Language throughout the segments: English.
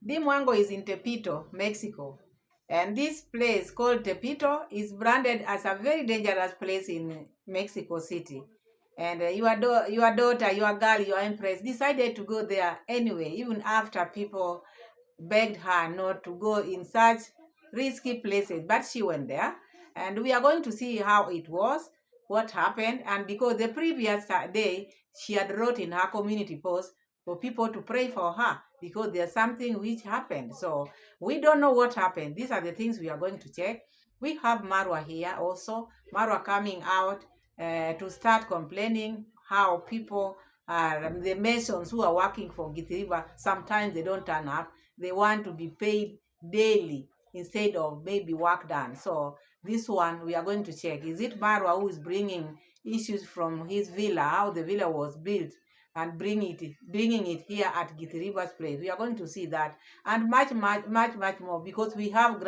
Dee Mwango is in Tepito, Mexico. And this place called Tepito is branded as a very dangerous place in Mexico City. And your daughter, your girl, your empress decided to go there anyway, even after people begged her not to go in such risky places. But she went there. And we are going to see how it was, what happened. And because the previous day, she had wrote in her community post for people to pray for her because there's something which happened. So we don't know what happened. These are the things we are going to check. We have Marwa here also. Marwa coming out to start complaining how people are, the Masons who are working for githiriba, sometimes they don't turn up. They want to be paid daily instead of maybe work done. So this one we are going to check. Is it Marwa who is bringing issues from his villa, how the villa was built, and bringing it here at githiriba's place? We are going to see that and much more, because we have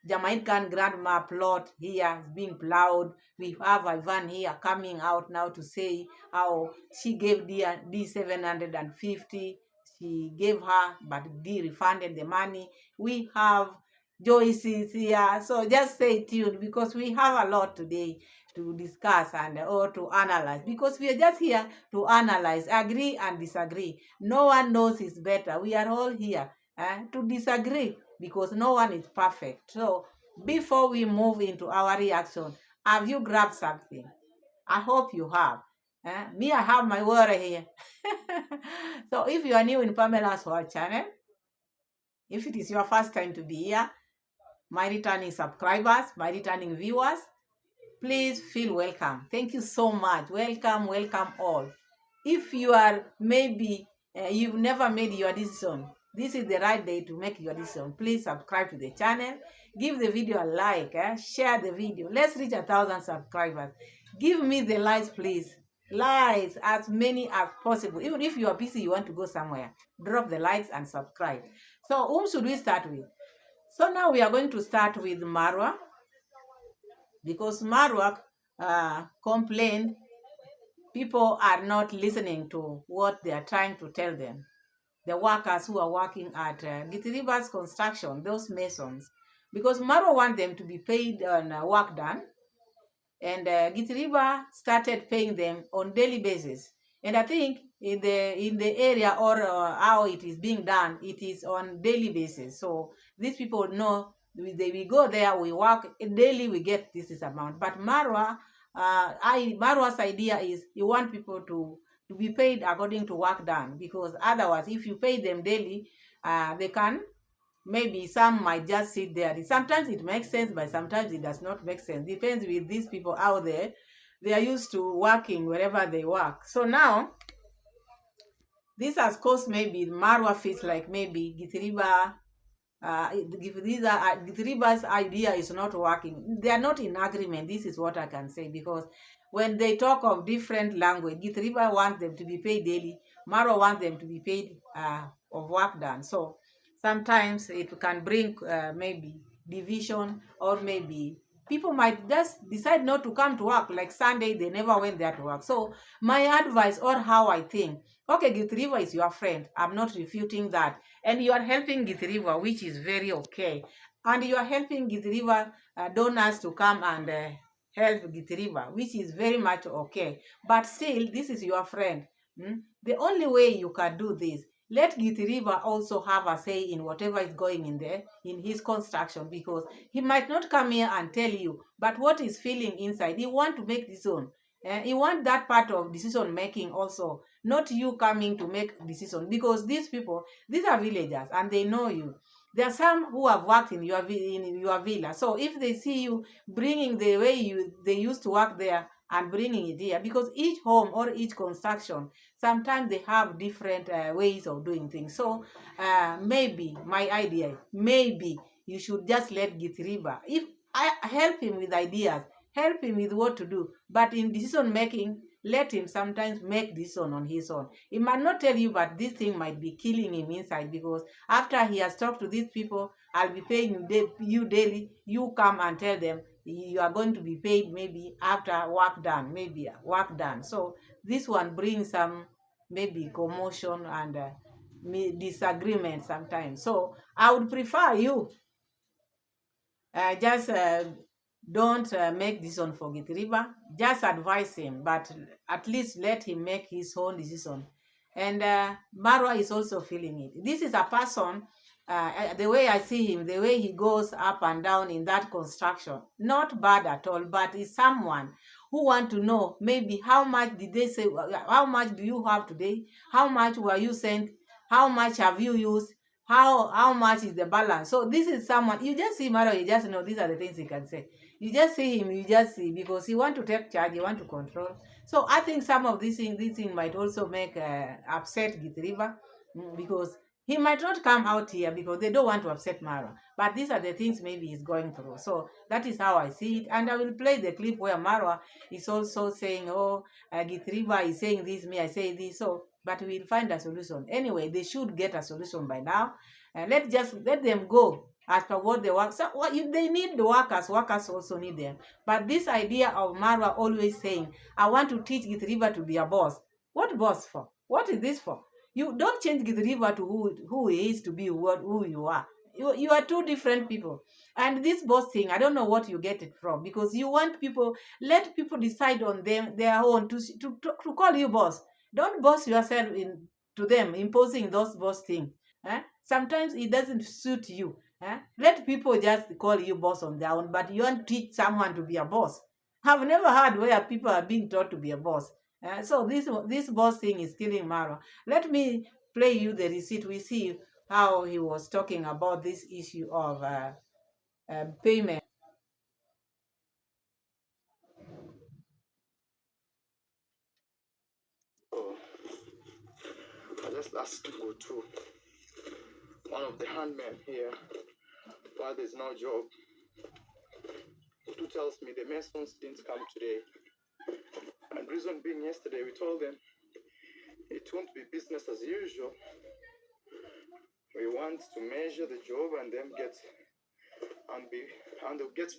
Jamaican grandma plot here is being plowed. We have Ivan here coming out now to say how she gave D 750. She gave her, but D refunded the money. We have Joyce is here. So just stay tuned, because we have a lot today to discuss and or to analyze, because we are just here to analyze, agree and disagree. No one knows is better. We are all here to disagree, because no one is perfect. So before we move into our reaction, have you grabbed something? I hope you have. Me, I have my water here. So if you are new in Pamela's World channel, if it is your first time to be here, my returning subscribers, my returning viewers, please feel welcome. Thank you so much. Welcome, welcome all. If you are maybe you've never made your decision, this is the right day to make your decision. Please subscribe to the channel, give the video a like, share the video. Let's reach 1,000 subscribers. Give me the likes, please. Likes as many as possible. Even if you are busy, you want to go somewhere, drop the likes and subscribe. So whom should we start with? So now we are going to start with Marwa, because Marwa complained people are not listening to what they are trying to tell them. The workers who are working at githiriba's construction, those masons, because Marwa want them to be paid on work done, and githiriba started paying them on daily basis. And I think in the area or how it is being done, it is on daily basis. So these people know we go there, we work daily, we get this amount. But Marwa's idea is you want people to be paid according to work done, because otherwise, if you pay them daily, they can, maybe some might just sit there. Sometimes it makes sense, but sometimes it does not make sense. Depends with these people out there. They are used to working wherever they work. So now, this has caused maybe Marwa feels like maybe Githiriba's idea is not working. They are not in agreement. This is what I can say, because when they talk of different language, Githiriba wants them to be paid daily. Marwa wants them to be paid of work done. So sometimes it can bring maybe division, or maybe people might just decide not to come to work. Like Sunday, they never went there to work. So my advice, or how I think, okay, Githiriba is your friend. I'm not refuting that. And you are helping githiriba, which is very okay. And you are helping githiriba donors to come and help githiriba, which is very much okay. But still, this is your friend. The only way you can do this, let githiriba also have a say in whatever is going in there in his construction, because he might not come here and tell you, but what is feeling inside, he want to make this own. You want that part of decision making also, not you coming to make decision, because these people, these are villagers and they know you. There are some who have worked in your villa. So if they see you bringing the way they used to work there and bringing it here, because each home or each construction, sometimes they have different ways of doing things. So maybe my idea, maybe you should just let githiriba, if I help him with ideas, help him with what to do, but in decision making, let him sometimes make decision on his own. He might not tell you, but this thing might be killing him inside, because after he has talked to these people, I'll be paying you daily. You come and tell them you are going to be paid maybe after work done, maybe work done. So this one brings some maybe commotion and disagreement sometimes. So I would prefer you just don't make decision for githiriba. Just advise him, but at least let him make his own decision. And Marwa is also feeling it. This is a person, the way I see him, the way he goes up and down in that construction, not bad at all, but is someone who want to know maybe how much did they say, how much do you have today, how much were you sent, how much have you used, how much is the balance. So this is someone, you just see Maro, you just know these are the things he can say. You just see him, you just see, because he want to take charge, he want to control. So I think some of these things might also make upset githiriba, because he might not come out here because they don't want to upset Mara. But these are the things maybe he's going through. So that is how I see it. And I will play the clip where Marwa is also saying, oh, githiriba is saying this, me, I say this. So, but we'll find a solution. Anyway, they should get a solution by now. Let them go as per what they work. So if they need the workers also need them. But this idea of Marwa always saying, I want to teach githiriba to be a boss. What boss for? What is this for? You don't change githiriba to who he is to be who you are. You are two different people. And this boss thing, I don't know what you get it from, because you want people, let people decide on their own to call you boss. Don't boss yourself in to them, imposing those boss things. Sometimes it doesn't suit you. Let people just call you boss on their own, but you want to teach someone to be a boss. I've never heard where people are being taught to be a boss. So this boss thing is killing Mara. Let me play you the receipt. We see how he was talking about this issue of payment. Oh, I just asked to go to one of the handmen here while there's no job, who tells me the masons didn't come today. And reason being, yesterday we told them it won't be business as usual. We want to measure the job and then get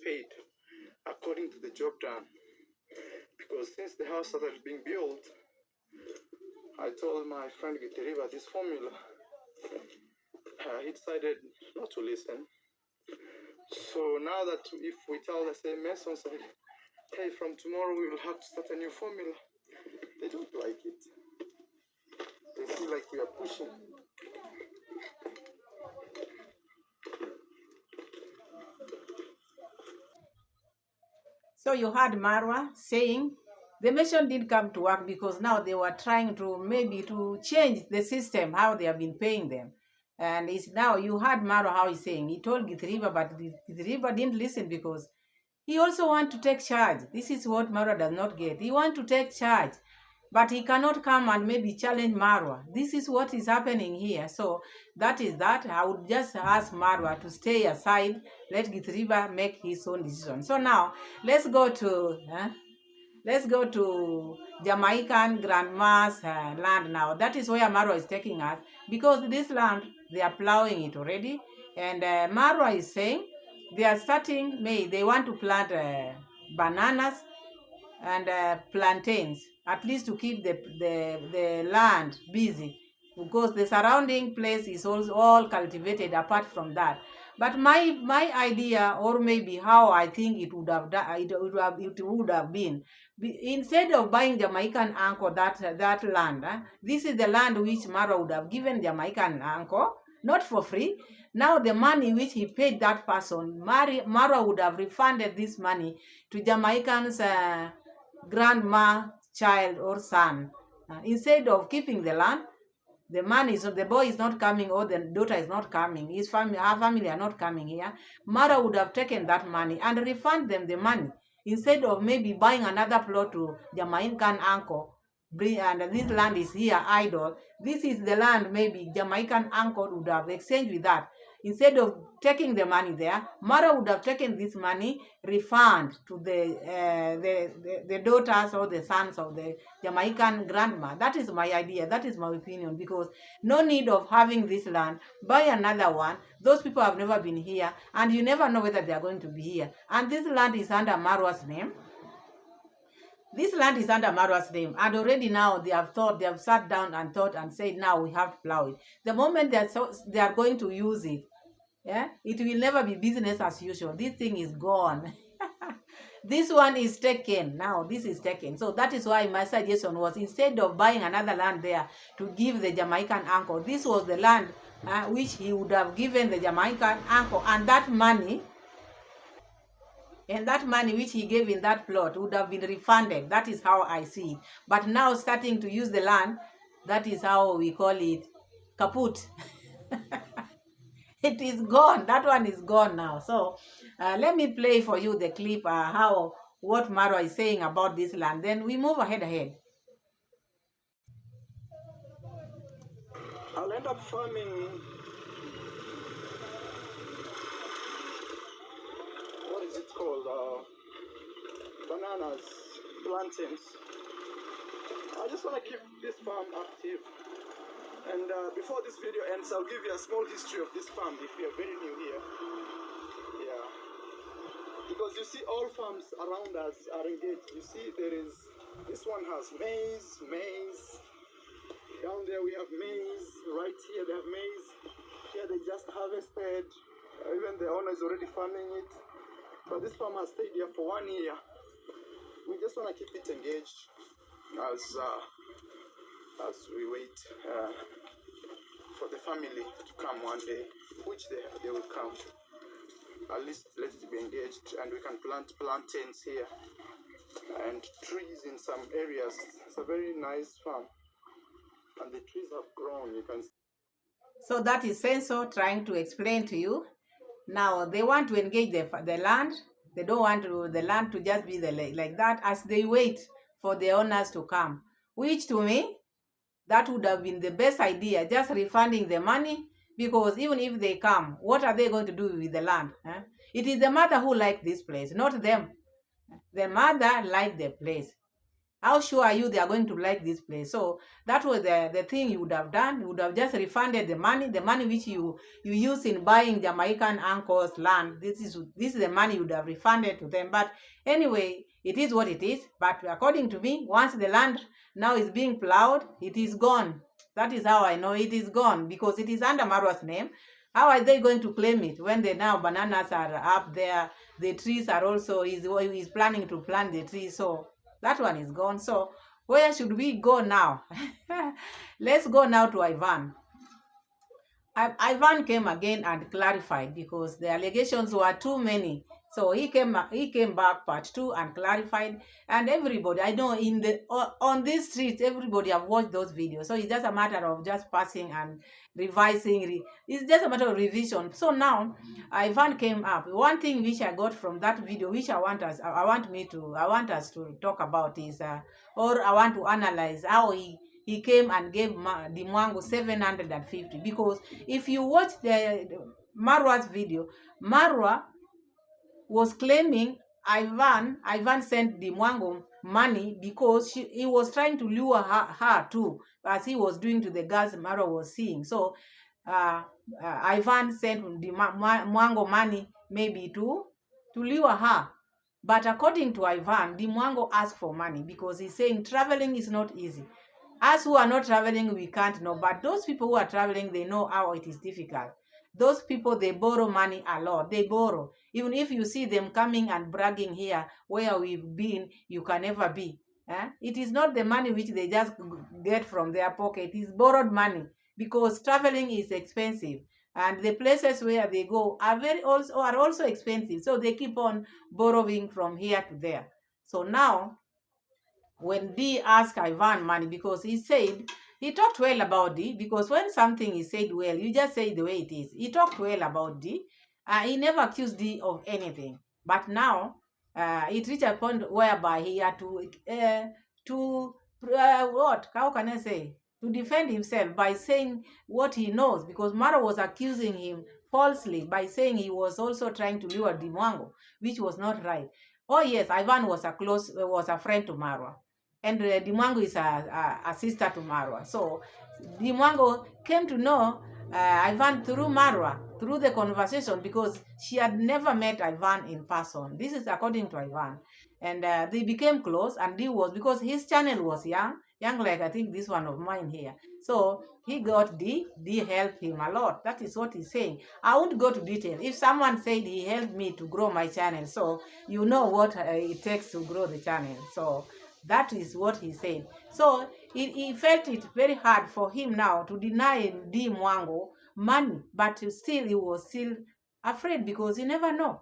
paid according to the job done. Because since the house started being built, I told my friend githiriba this formula. He decided not to listen. So now that if we tell the same masons, hey, from tomorrow we will have to start a new formula, they don't like it. They feel like we are pushing. So you heard Marwa saying the mission didn't come to work because now they were trying to maybe to change the system, how they have been paying them. And it's now you heard Marwa how he's saying. He told githiriba, but githiriba didn't listen because he also want to take charge. This is what Marwa does not get. He want to take charge, but he cannot come and maybe challenge Marwa. This is what is happening here. So that is that. I would just ask Marwa to stay aside, let githiriba make his own decision. So now let's go to Jamaican grandma's land now. That is where Marwa is taking us, because this land they are plowing it already, and Marwa is saying they are starting May. They want to plant bananas and plantains, at least to keep the land busy, because the surrounding place is also all cultivated apart from that. But my idea, or maybe how I think it would have it would have been, instead of buying Jamaican uncle that land, this is the land which Mara would have given Jamaican uncle, not for free. Now the money which he paid that person, Mara would have refunded this money to Jamaican's grandma, child, or son. Instead of keeping the land, the man is the boy is not coming, or the daughter is not coming, his family, her family are not coming here. Mother would have taken that money and refund them the money, instead of maybe buying another plot to Jamaican uncle. And this land is here idle. This is the land maybe Jamaican uncle would have exchanged with that. Instead of taking the money there, Mara would have taken this money, refund to the daughters or the sons of the Jamaican grandma. That is my idea. That is my opinion. Because no need of having this land. Buy another one. Those people have never been here, and you never know whether they are going to be here. And this land is under Marwa's name. This land is under Marwa's name, and already now they have sat down and thought and said, now we have to plow it. The moment they are going to use it, yeah, it will never be business as usual. This thing is gone. This one is taken now. This is taken. So that is why my suggestion was, instead of buying another land there to give the Jamaican uncle, this was the land which he would have given the Jamaican uncle, and that money which he gave in that plot would have been refunded. That is how I see it. But now starting to use the land, that is how we call it kaput. It is gone. That one is gone now. So let me play for you the clip, what Marwa is saying about this land. Then we move ahead. I'll end up farming, what is it called? Bananas, plantains. I just want to keep this farm active. And before this video ends, I'll give you a small history of this farm if you're very new here. Yeah. Because you see, all farms around us are engaged. You see, this one has maize. Down there we have maize. Right here they have maize. Here they just harvested. Even the owner is already farming it. But this farm has stayed here for 1 year. We just want to keep it engaged as we wait for the family to come one day, which they will come. At least let it be engaged, and we can plant plantains here and trees in some areas. It's a very nice farm, and the trees have grown. You can see. So that is Senso trying to explain to you. Now they want to engage the land. They don't want the land to just be like that as they wait for the owners to come, which to me, that would have been the best idea, just refunding the money, because even if they come, what are they going to do with the land? It is the mother who liked this place, not them. The mother liked the place. How sure are you they are going to like this place? So that was the thing you would have done. You would have just refunded the money which you use in buying Jamaican uncle's land. This is the money you would have refunded to them. But anyway, it is what it is. But according to me, once the land now is being plowed, it is gone. That is how I know it is gone, because it is under Marwa's name. How are they going to claim it when the now bananas are up there? The trees are also, he's planning to plant the trees. So that one is gone. So where should we go now? Let's go now to Ivan. Ivan came again and clarified, because the allegations were too many. So he came back part 2 and clarified, and everybody, I know on these streets, everybody have watched those videos. So it's just a matter of just passing and revising. It's just a matter of revision. So now Ivan came up. One thing which I got from that video, which I want us to talk about is, or I want to analyze how he came and gave Dee Mwango 750. Because if you watch the Marwa's video, Marwa was claiming Ivan sent Dee Mwango money because he was trying to lure her too, as he was doing to the girls Marwa was seeing. So Ivan sent Dee Mwango money maybe to lure her. But according to Ivan, Dee Mwango asked for money because he's saying traveling is not easy. Us who are not traveling, we can't know. But those people who are traveling, they know how it is difficult. Those people, they borrow money a lot. They borrow. Even if you see them coming and bragging here, where we've been, you can never be. It is not the money which they just get from their pocket. It is borrowed money, because traveling is expensive. And the places where they go are also expensive. So they keep on borrowing from here to there. So now, when Dee asked Ivan money, because he said, he talked well about Dee, because when something is said well, you just say it the way it is. He talked well about Dee. He never accused Dee of anything. But now, it reached a point whereby he had how can I say? To defend himself by saying what he knows, because Mara was accusing him falsely by saying he was also trying to lure Dee Mwango, which was not right. Oh yes, Ivan was a friend to Marwa. And Dee Mwango is a sister to Marwa. So Dee Mwango came to know Ivan through Marwa. through the conversation, because she had never met Ivan in person. This is according to Ivan. And they became close, and Dee was, because his channel was young like I think this one of mine here. So he got Dee helped him a lot. That is what he's saying. I won't go to detail. If someone said he helped me to grow my channel, so you know what it takes to grow the channel. So that is what he said. So he felt it very hard for him now to deny Dee Mwango money, but still he was still afraid, because you never know.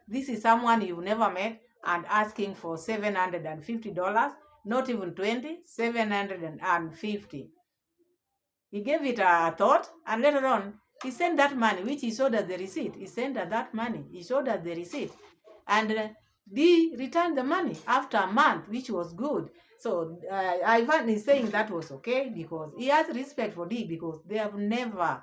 This is someone you've never met, and asking for $750, not even 20, 750. He gave it a thought, and later on, he sent that money, which he showed us the receipt. He sent us that money. He showed us the receipt. And Dee returned the money after a month, which was good. So Ivan is saying that was okay, because he has respect for Dee, because they have never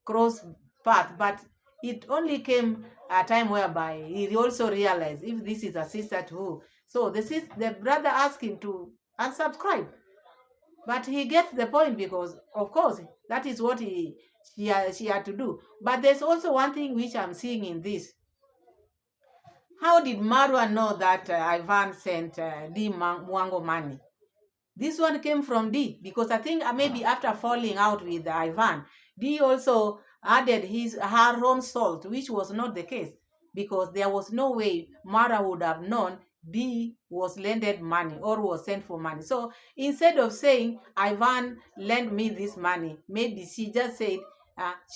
crossed path. But it only came a time whereby he also realized if this is a sister to who. So the brother asked him to unsubscribe. But he gets the point, because, of course, that is what she had to do. But there's also one thing which I'm seeing in this. How did Marwa know that Ivan sent Dee Mwango money? This one came from Dee, because I think maybe after falling out with Ivan, Dee also added her own salt, which was not the case, because there was no way Mara would have known Dee was lended money or was sent for money. So instead of saying, Ivan lent me this money, maybe she just said,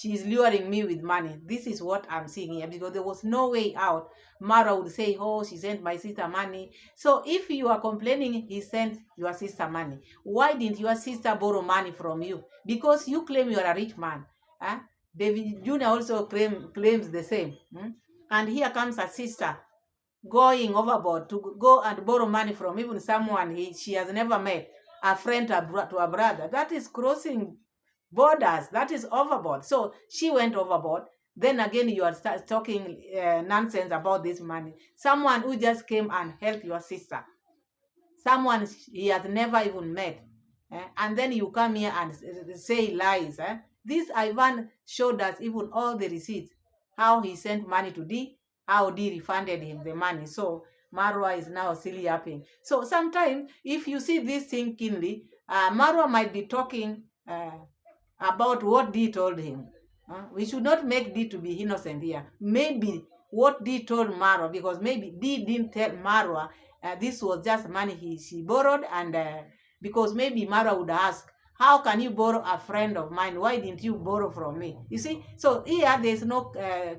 she's luring me with money. This is what I'm seeing here, because there was no way out. Mara would say, oh, she sent my sister money. So if you are complaining he sent your sister money, why didn't your sister borrow money from you? Because you claim you are a rich man. David Jr. also claims the same. And here comes a sister going overboard to go and borrow money from even someone she has never met, a friend to a brother. That is crossing borders. That is overboard. So she went overboard. Then again, you are talking nonsense about this money. Someone who just came and helped your sister, someone he has never even met, and then you come here and say lies. This Ivan showed us even all the receipts, how he sent money to Dee, how Dee refunded him the money. So Marwa is now silly yapping. So sometimes if you see this thing keenly, Marwa might be talking about what Dee told him. We should not make Dee to be innocent here. Maybe what Dee told Marwa, because maybe Dee didn't tell Marwa this was just money she borrowed, and because maybe Marwa would ask, how can you borrow a friend of mine? Why didn't you borrow from me? You see, so here there's no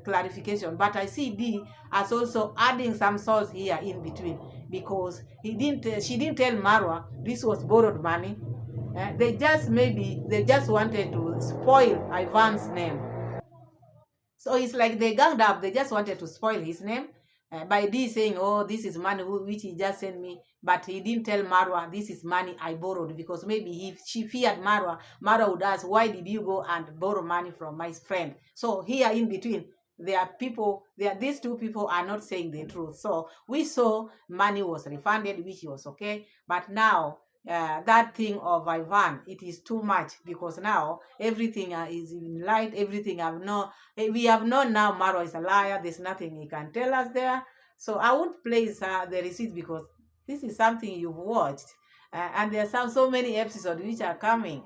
clarification, but I see Dee as also adding some sauce here in between, because she didn't tell Marwa this was borrowed money. They just wanted to spoil Ivan's name. So it's like they ganged up. They just wanted to spoil his name by Dee saying, oh, this is money which he just sent me. But he didn't tell Marwa, this is money I borrowed, because maybe if she feared Marwa, Marwa would ask, why did you go and borrow money from my friend? So here in between, these two people are not saying the truth. So we saw money was refunded, which was okay. But now that thing of Ivan, it is too much, because now everything is in light. Everything we have known now. Marwa is a liar. There's nothing he can tell us there. So I won't place the receipt, because this is something you've watched, and there's so many episodes which are coming.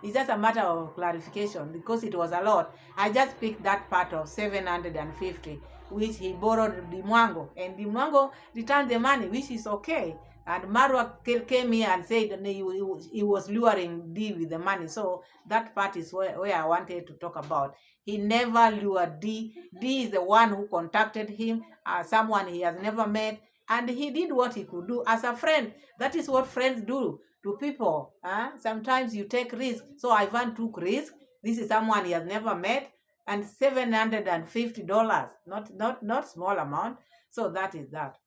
It's just a matter of clarification, because it was a lot. I just picked that part of 750, which he borrowed Dee Mwango, and Dee Mwango returned the money, which is okay. And Marwa came here and said he was luring Dee with the money. So that part is where I wanted to talk about. He never lured Dee. Dee is the one who contacted him, someone he has never met. And he did what he could do as a friend. That is what friends do to people. Sometimes you take risks. So Ivan took risk. This is someone he has never met. And $750, not small amount. So that is that.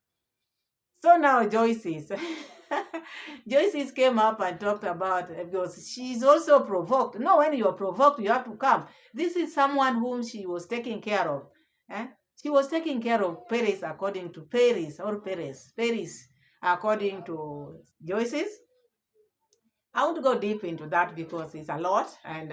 So now Joyce's. Joyce's came up and talked about, because she's also provoked. No, when you're provoked, you have to come. This is someone whom she was taking care of. She was taking care of Paris according to Paris, according to Joyce's. I won't go deep into that, because it's a lot, and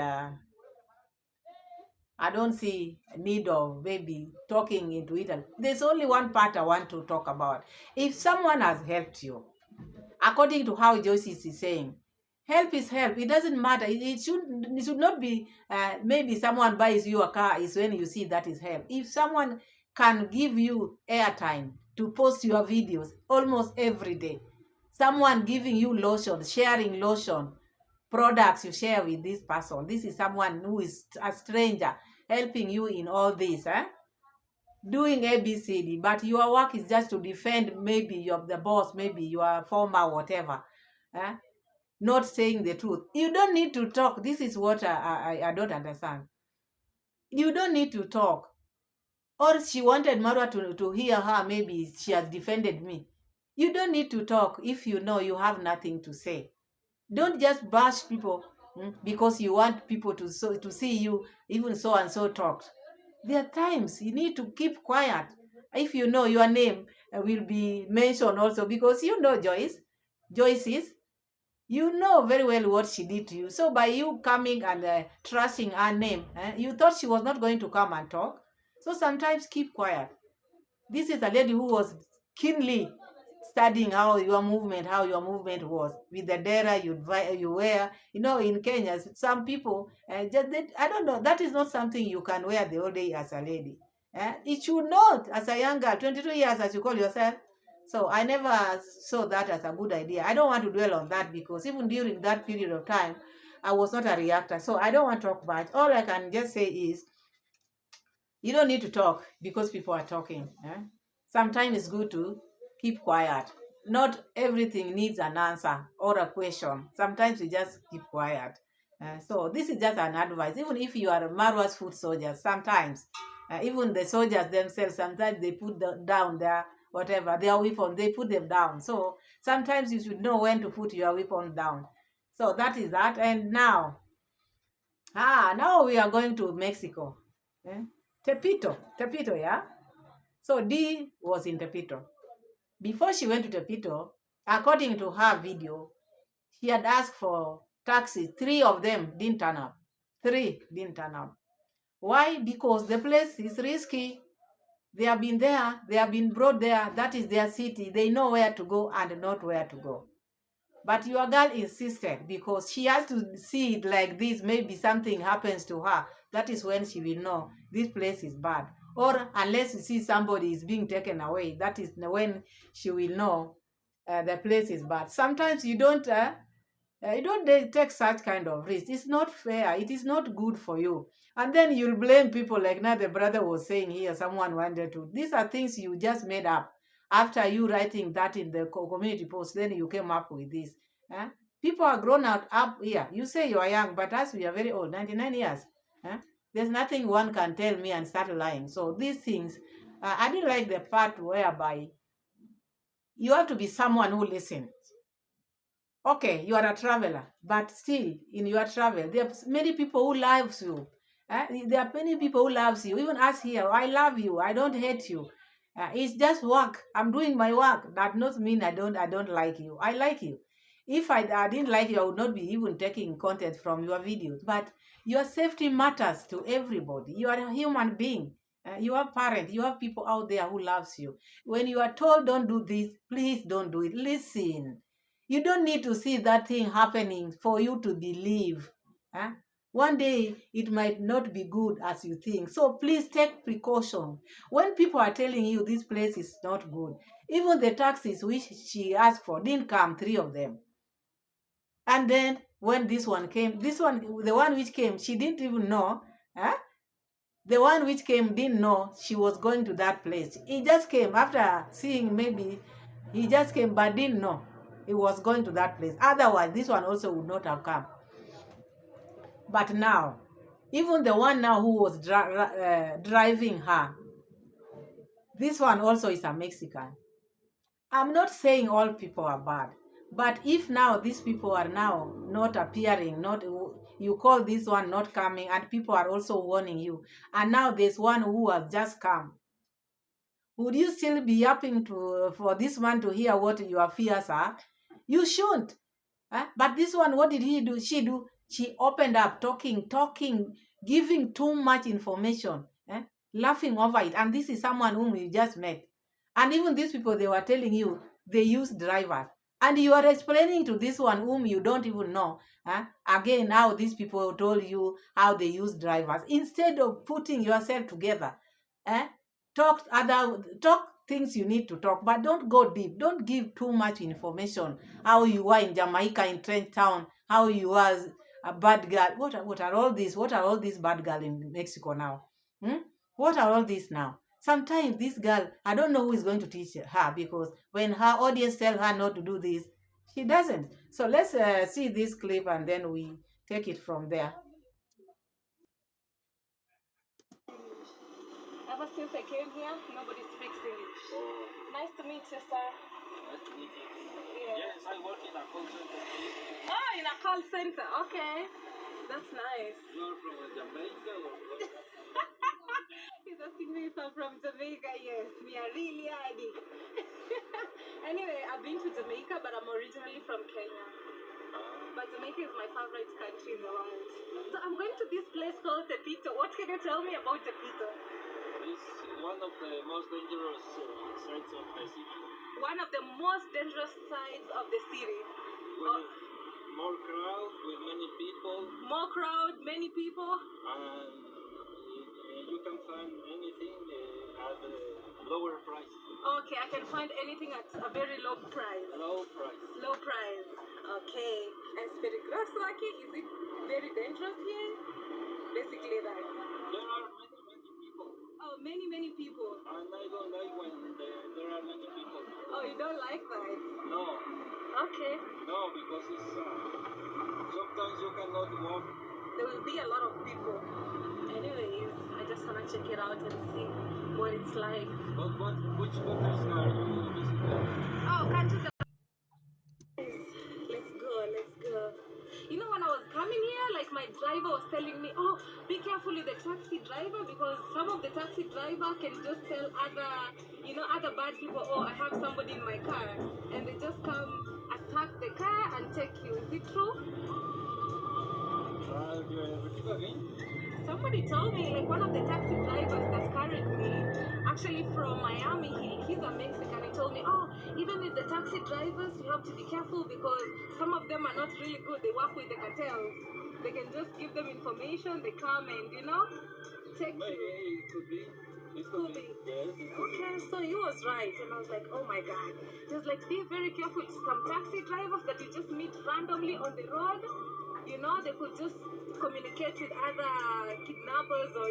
I don't see a need of maybe talking into it. There's only one part I want to talk about. If someone has helped you, according to how Joyce is saying, help is help. It doesn't matter. It should not be maybe someone buys you a car is when you see that is help. If someone can give you airtime to post your videos almost every day, someone giving you lotion, sharing lotion, products you share with this person. This is someone who is a stranger helping you in all this, doing ABCD, but your work is just to defend maybe you're the boss, maybe you are former, whatever, not saying the truth. You don't need to talk. This is what I don't understand. You don't need to talk. Or she wanted Marwa to hear her, maybe she has defended me. You don't need to talk if you know you have nothing to say. Don't just bash people because you want people to see you even so and so talked. There are times you need to keep quiet. If you know your name will be mentioned also, because you know Joyce is, you know very well what she did to you. So by you coming and trusting her name, you thought she was not going to come and talk. So sometimes keep quiet. This is a lady who was keenly studying how your movement was with the dera you wear. You know, in Kenya, some people I don't know. That is not something you can wear the whole day as a lady. It should not, as a young girl, 22 years as you call yourself. So I never saw that as a good idea. I don't want to dwell on that because even during that period of time, I was not a reactor. So I don't want to talk much. All I can just say is you don't need to talk because people are talking. Sometimes it's good to keep quiet. Not everything needs an answer or a question. Sometimes you just keep quiet. So this is just an advice. Even if you are Marwa's foot soldiers, sometimes even the soldiers themselves, sometimes they put down their whatever their weapon, they put them down. So sometimes you should know when to put your weapon down. So that is that. And now we are going to Mexico. Tepito, yeah. So Dee was in Tepito. Before she went to Tepito, according to her video, she had asked for taxis. 3 of them didn't turn up. 3 didn't turn up. Why? Because the place is risky. They have been there. They have been brought there. That is their city. They know where to go and not where to go. But your girl insisted because she has to see it like this. Maybe something happens to her. That is when she will know this place is bad. Or unless you see somebody is being taken away, that is when she will know the place is bad. Sometimes you don't take such kind of risk. It's not fair. It is not good for you. And then you'll blame people like now the brother was saying here, someone wanted to. These are things you just made up. After you writing that in the community post, then you came up with this. Eh? People are grown up here. You say you are young, but us, we are very old, 99 years. Eh? There's nothing one can tell me and start lying. So these things, I didn't like the part whereby you have to be someone who listens. Okay, you are a traveler, but still in your travel, there are many people who loves you. There are many people who loves you. Even us here, I love you. I don't hate you. It's just work. I'm doing my work. That not mean I don't like you. I like you. If I didn't like you, I would not be even taking content from your videos. But your safety matters to everybody. You are a human being. You have parents. You have people out there who loves you. When you are told don't do this, please don't do it. Listen. You don't need to see that thing happening for you to believe. Huh? One day it might not be good as you think. So please take precaution. When people are telling you this place is not good, even the taxis which she asked for didn't come, 3 of them. And then when this one came, the one which came, she didn't even know. Huh? The one which came didn't know she was going to that place. He just came after seeing maybe he just came but didn't know he was going to that place. Otherwise, this one also would not have come. But now, even the one now who was driving her, this one also is a Mexican. I'm not saying all people are bad, but if now these people are now not appearing, not you call this one not coming, and people are also warning you, and now there's one who has just come, would you still be yapping for this one to hear what your fears are? You shouldn't. But this one, what did he do? She opened up talking giving too much information, laughing over it. And this is someone whom you just met. And even these people, they were telling you they use drivers. And you are explaining to this one whom you don't even know, again, how these people told you how they use drivers. Instead of putting yourself together, talk things you need to talk, but don't go deep. Don't give too much information. How you were in Jamaica, in Trench Town, how you was a bad girl. What are all these? What are all these bad girls in Mexico now? What are all these now? Sometimes this girl, I don't know who is going to teach her, because when her audience tell her not to do this, she doesn't. So let's see this clip and then we take it from there. Ever since I came here, nobody speaks English. Oh. Nice to meet you, sir. Nice to meet you. Yes, I work in a call center. Oh, in a call center. Okay. That's nice. You're from Jamaica or what? He's asking me if I'm from Jamaica. Yes, we are really addy. Anyway, I've been to Jamaica, but I'm originally from Kenya. But Jamaica is my favorite country in the world. So I'm going to this place called Tepito. What can you tell me about Tepito? It's one of the most dangerous sites of the city. One of the most dangerous sites of the city. More crowd with many people. More crowd, many people. And you can find anything at a lower price. Okay, I can find anything at a very low price. Low price. Low price. Okay. And it's peligroso aquí? Is it very dangerous here? Basically that. There are many people. Oh, many people. And I don't like when there are many people. Oh, you don't like that? No. Okay. No, because it's sometimes you cannot walk. There will be a lot of people. Anyways, I just want to check it out and see what it's like. But which countries are you visiting? Oh, countries. Let's go. You know, when I was coming here, like my driver was telling me, oh, be careful with the taxi driver, because some of the taxi driver can just tell other bad people, oh, I have somebody in my car, and they just come attack the car and take you. Is it true? Somebody told me, like one of the taxi drivers that carried me, actually from Miami, he's a Mexican. He told me, oh, even with the taxi drivers, you have to be careful because some of them are not really good. They work with the cartels. They can just give them information, they come and, take you. It could be. It could be. Yes, okay, so he was right. And I was like, oh my God. He was like, be very careful. Some taxi drivers that you just meet randomly on the road, they could just communicate with other kidnappers or,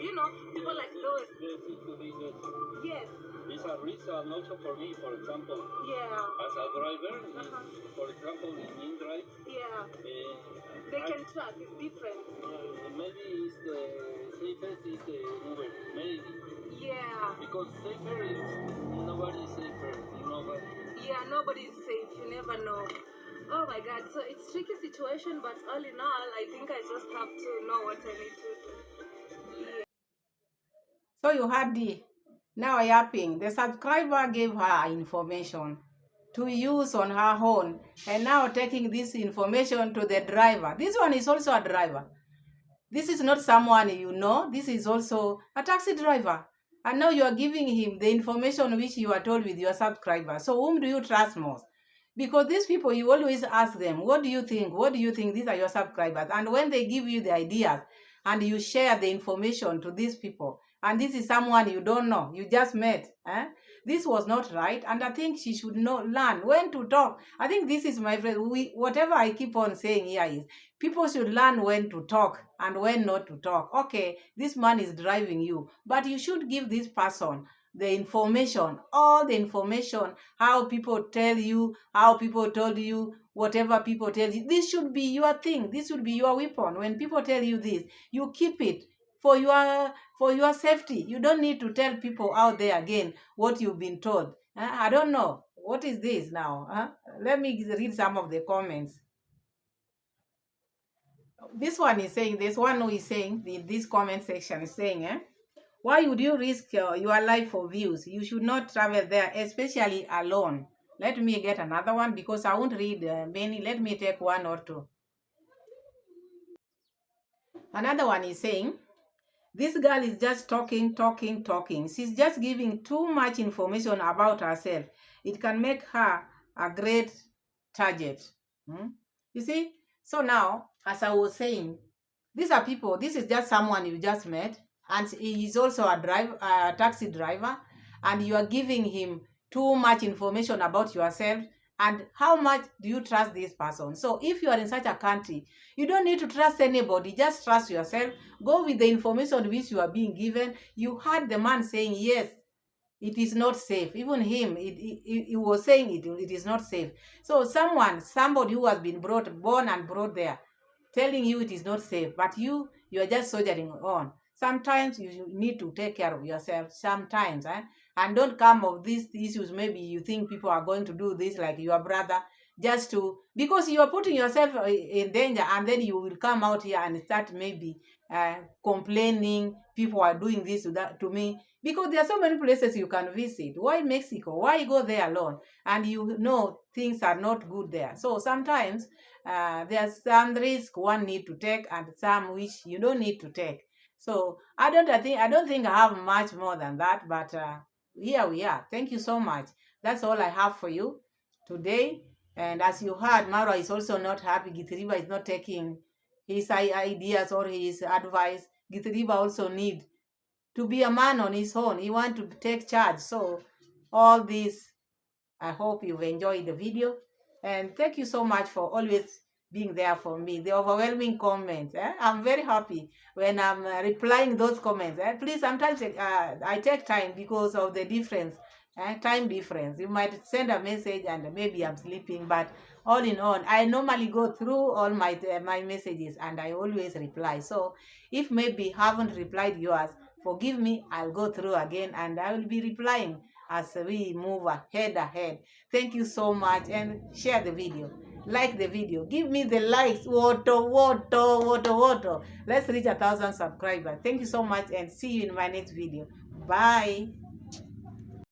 people like those. Yes, it could be good. Yes. It's a risk also for me, for example. Yeah. As a driver, for example, in drive. Yeah. They can track. It's different. Maybe it's the safest is the Uber. Maybe. Yeah. Because safer is nobody is safer. Nobody. Yeah, nobody is safe. You never know. Oh my God, so it's a tricky situation, but all in all, I think I just have to know what I need to do. Yeah. So you had now yapping. The subscriber gave her information to use on her own, and now taking this information to the driver. This one is also a driver. This is not someone you know. This is also a taxi driver. And now you are giving him the information which you are told with your subscriber. So whom do you trust most? Because these people, you always ask them, what do you think? What do you think? These are your subscribers. And when they give you the ideas and you share the information to these people, and this is someone you don't know, you just met, this was not right. And I think she should learn when to talk. I think this is my friend. Whatever I keep on saying here is, people should learn when to talk and when not to talk. Okay, this man is driving you, but you should give this person the information, all the information, how people tell you, how people told you, whatever people tell you. This should be your thing. This should be your weapon. When people tell you this, you keep it for your safety. You don't need to tell people out there again what you've been told. I don't know. What is this now? Let me read some of the comments. This one is saying, this one who is saying, in this comment section is saying, why would you risk your life for views? You should not travel there, especially alone. Let me get another one because I won't read many. Let me take one or two. Another one is saying, This girl is just talking. She's just giving too much information about herself. It can make her a great target. You see? So now, as I was saying, these are people, this is just someone you just met, and he is also a taxi driver, and you are giving him too much information about yourself. And how much do you trust this person? So if you are in such a country, you don't need to trust anybody, just trust yourself. Go with the information which you are being given. You heard the man saying, yes, it is not safe. Even him, he was saying it is not safe. So somebody who has been born and brought there, telling you it is not safe, but you are just soldiering on. Sometimes you need to take care of yourself sometimes, and don't come of these issues. Maybe you think people are going to do this like your brother, just to, because you are putting yourself in danger, and then you will come out here and start maybe complaining people are doing this to me, because there are so many places you can visit. Why Mexico? Why go there alone? And you know things are not good there. So sometimes there's some risk one need to take and some which you don't need to take. So I don't think I have much more than that, but here we are. Thank you so much. That's all I have for you today. And as you heard, Marwa is also not happy. Githiriba is not taking his ideas or his advice. Githiriba also need to be a man on his own. He want to take charge. So all this, I hope you've enjoyed the video. And thank you so much for always being there for me. The overwhelming comments. I'm very happy when I'm replying those comments. Please, sometimes I take time because of the difference, time difference. You might send a message and maybe I'm sleeping, but all in all, I normally go through all my messages and I always reply. So if maybe haven't replied yours, forgive me. I'll go through again and I will be replying as we move ahead. Thank you so much, and share the video, like the video, give me the likes. Let's reach 1,000 subscribers. Thank you so much, and see you in my next video. Bye.